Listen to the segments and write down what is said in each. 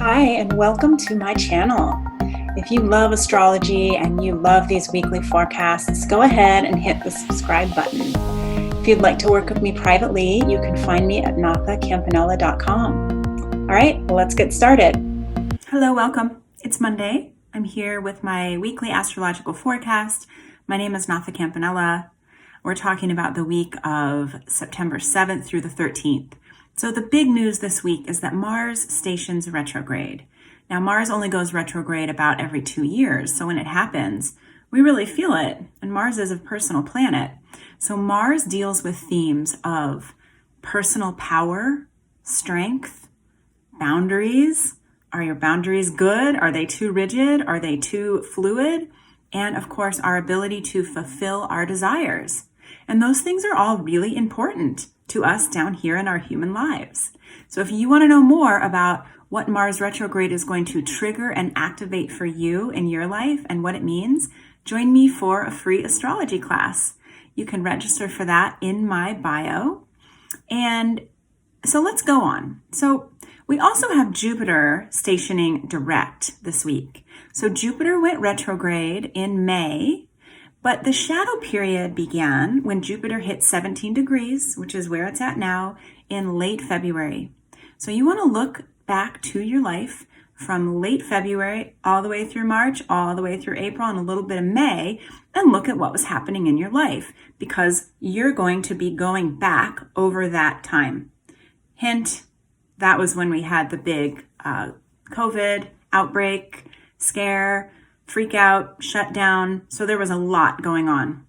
Hi, and welcome to my channel. If you love astrology and you love these weekly forecasts, go ahead and hit the subscribe button. If you'd like to work with me privately, you can find me at nathacampanella.com. All right, well, let's get started. Hello, welcome. It's Monday. I'm here with my weekly astrological forecast. My name is Natha Campanella. We're talking about the week of September 7th through the 13th. So the big news this week is that Mars stations retrograde. Now, Mars only goes retrograde about every 2 years. So when it happens, we really feel it. And Mars is a personal planet. So Mars deals with themes of personal power, strength, boundaries. Are your boundaries good? Are they too rigid? Are they too fluid? And of course, our ability to fulfill our desires. And those things are all really important to us down here in our human lives. So if you want to know more about what Mars retrograde is going to trigger and activate for you in your life and what it means, join me for a free astrology class. You can register for that in my bio. And so let's go on. So we also have Jupiter stationing direct this week. So Jupiter went retrograde in May, but the shadow period began when Jupiter hit 17 degrees, which is where it's at now, in late February. So you want to look back to your life from late February all the way through March, all the way through April, and a little bit of May, and look at what was happening in your life, because you're going to be going back over that time. Hint, that was when we had the big COVID outbreak, scare, freak out, shut down. So there was a lot going on.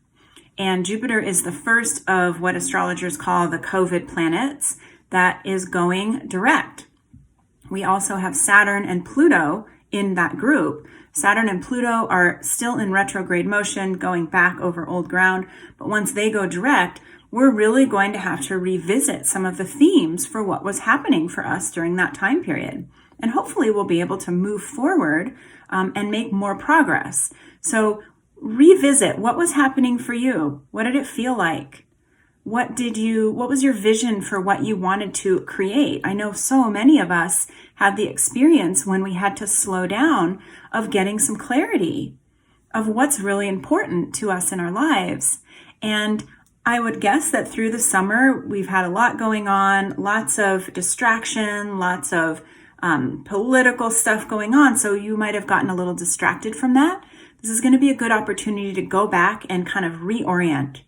And Jupiter is the first of what astrologers call the COVID planets that is going direct. We also have Saturn and Pluto in that group. Saturn and Pluto are still in retrograde motion, going back over old ground. But once they go direct, we're really going to have to revisit some of the themes for what was happening for us during that time period. And hopefully we'll be able to move forward and make more progress. So revisit what was happening for you. What did it feel like? What was your vision for what you wanted to create? I know so many of us had the experience when we had to slow down of getting some clarity of what's really important to us in our lives. And I would guess that through the summer, we've had a lot going on, lots of distraction, lots of political stuff going on. So you might have gotten a little distracted from that. This is going to be a good opportunity to go back and kind of reorient.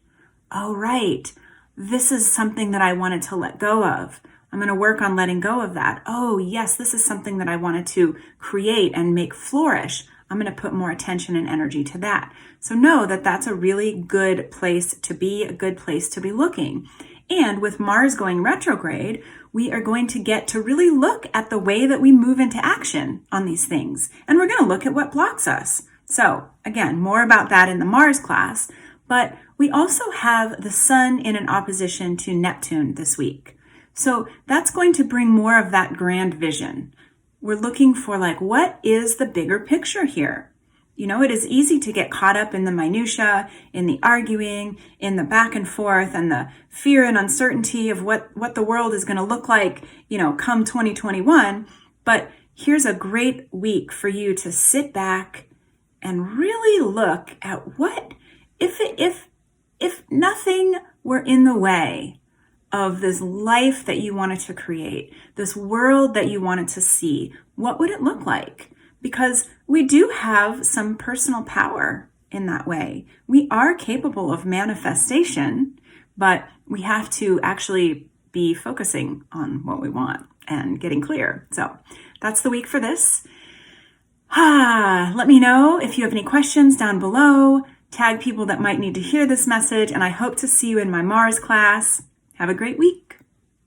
Oh, right. This is something that I wanted to let go of. I'm going to work on letting go of that. Oh, yes, this is something that I wanted to create and make flourish. I'm going to put more attention and energy to that. So know that that's a really good place to be, a good place to be looking. And with Mars going retrograde, we are going to get to really look at the way that we move into action on these things. And we're going to look at what blocks us. So again, more about that in the Mars class. But we also have the Sun in an opposition to Neptune this week. So that's going to bring more of that grand vision. We're looking for what is the bigger picture here? You know, it is easy to get caught up in the minutia, in the arguing, in the back and forth, and the fear and uncertainty of what the world is going to look like, come 2021. But here's a great week for you to sit back and really look at what, if nothing were in the way of this life that you wanted to create, this world that you wanted to see, what would it look like? Because we do have some personal power in that way. We are capable of manifestation, but we have to actually be focusing on what we want and getting clear. So that's the week for this. Let me know if you have any questions down below. Tag people that might need to hear this message, and I hope to see you in my Mars class. Have a great week.